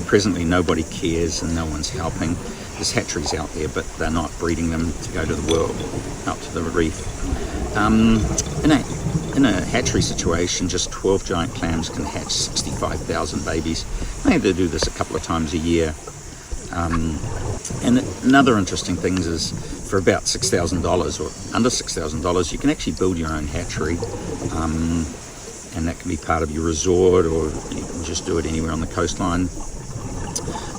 presently nobody cares and no one's helping. There's hatcheries out there, but they're not breeding them to go to the world, out to the reef. In a hatchery situation, just 12 giant clams can hatch 65,000 babies. They have to do this a couple of times a year. And another interesting thing is, for about $6,000 or under $6,000, you can actually build your own hatchery. And that can be part of your resort, or you can just do it anywhere on the coastline.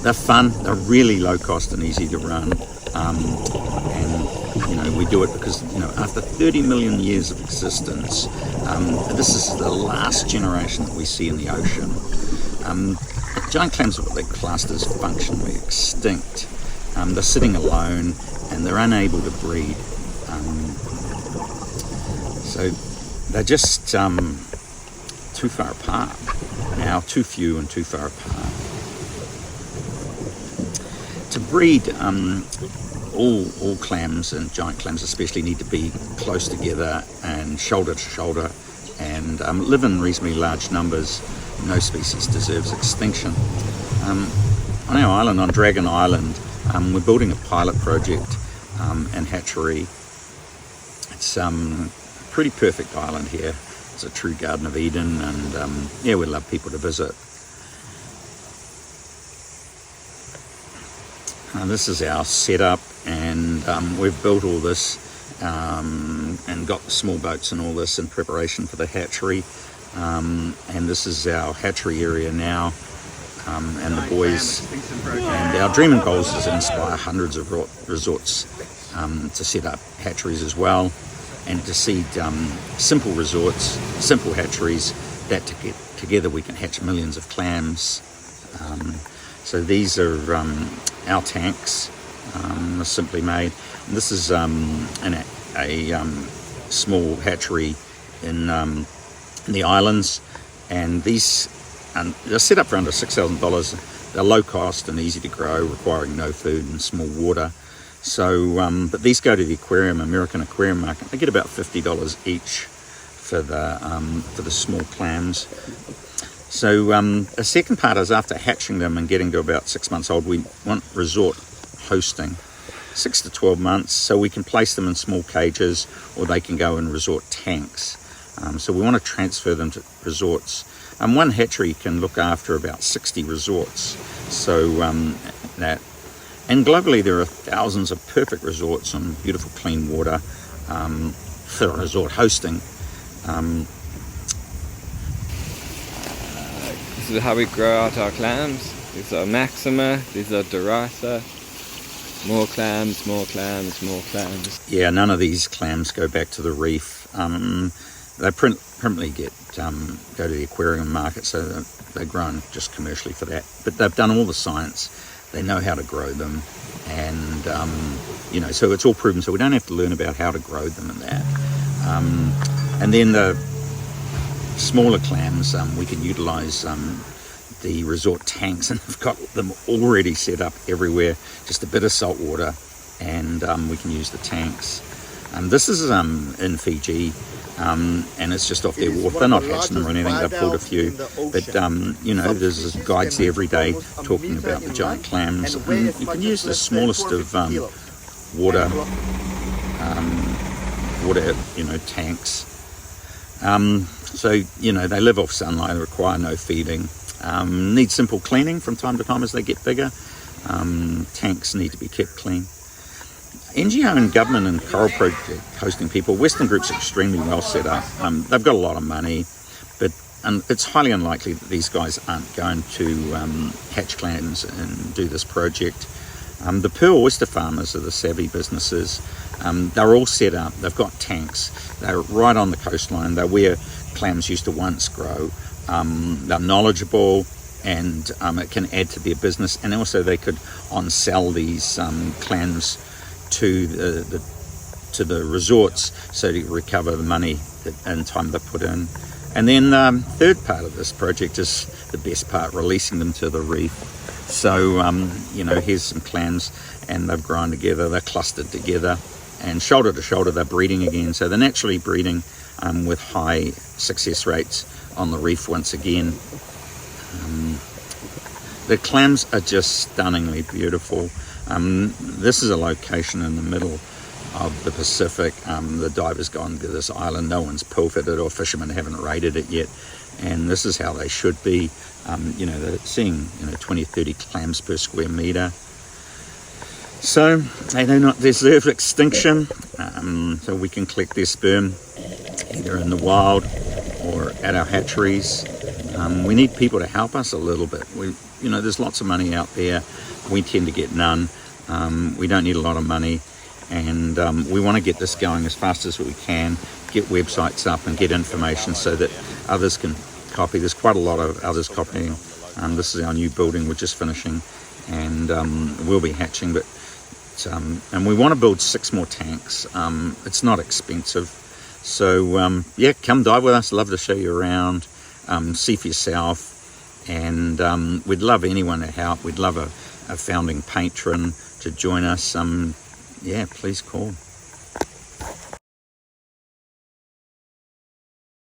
They're fun, they're really low cost and easy to run. And we do it because, after 30 million years of existence, this is the last generation that we see in the ocean. Giant clams are what they classed as functionally extinct. They're sitting alone and they're unable to breed. So they're just too far apart now, too few and too far apart. To breed, all clams, and giant clams especially, need to be close together and shoulder to shoulder and live in reasonably large numbers. No species deserves extinction. On our island, on Dragon Island, we're building a pilot project and hatchery. It's a pretty perfect island here. It's a true Garden of Eden, and we'd love people to visit. This is our setup, and we've built all this and got the small boats and all this in preparation for the hatchery. And this is our hatchery area now, and the boys. And our dream and goals is to inspire hundreds of resorts to set up hatcheries as well, and to seed simple resorts, simple hatcheries that together we can hatch millions of clams. So these are our tanks, simply made. And this is a small hatchery in the islands, and these they're set up for under $6,000. They're low cost and easy to grow, requiring no food and small water. So, but these go to the aquarium, American aquarium market. They get about $50 each for the small clams. So the second part is, after hatching them and getting to about 6 months old, we want resort hosting, 6 to 12 months, so we can place them in small cages, or they can go in resort tanks. So we want to transfer them to resorts. One hatchery can look after about 60 resorts. So and globally there are thousands of perfect resorts on beautiful clean water for resort hosting. This is how we grow out our clams. These are Maxima, these are Dorasa. More clams, more clams, more clams. Yeah, none of these clams go back to the reef. They permanently go to the aquarium market, so they're grown just commercially for that. But they've done all the science. They know how to grow them, and so it's all proven. So we don't have to learn about how to grow them and that. And then the smaller clams, we can utilize the resort tanks, and they've got them already set up everywhere. Just a bit of salt water, and we can use the tanks. This is in Fiji, and it's just off their wharf. They're not hatching them or anything. They've pulled a few, but there's guides there every day talking about the giant clams. And you can use the smallest of water tanks. So they live off sunlight, require no feeding. Need simple cleaning from time to time as they get bigger. Tanks need to be kept clean. NGO and government and coral project hosting people, Western groups are extremely well set up. They've got a lot of money, but it's highly unlikely that these guys aren't going to hatch clams and do this project. The pearl oyster farmers are the savvy businesses. They're all set up. They've got tanks. They're right on the coastline. They're where clams used to once grow. They're knowledgeable, and it can add to their business. And also they could on-sell these clams to the resorts, so to recover the money and time they put in. And then third part of this project is the best part, releasing them to the reef. So here's some clams, and they've grown together, they're clustered together, and shoulder to shoulder they're breeding again. So they're naturally breeding with high success rates on the reef once again. The clams are just stunningly beautiful. This is a location in the middle of the Pacific. The divers gone to this island, no one's pilfered it, or fishermen haven't raided it yet, and this is how they should be. You know, they're seeing 20, 30 clams per square meter. So they do not deserve extinction. So we can collect their sperm either in the wild or at our hatcheries. We need people to help us a little bit. There's lots of money out there. We tend to get none. We don't need a lot of money, and we want to get this going as fast as we can, get websites up and get information so that others can copy. There's quite a lot of others copying. This is our new building we're just finishing, and we'll be hatching, and we want to build 6 more tanks. It's not expensive, so yeah, come dive with us. Love to show you around, see for yourself, and we'd love anyone to help. We'd love a founding patron to join us. Yeah, please call.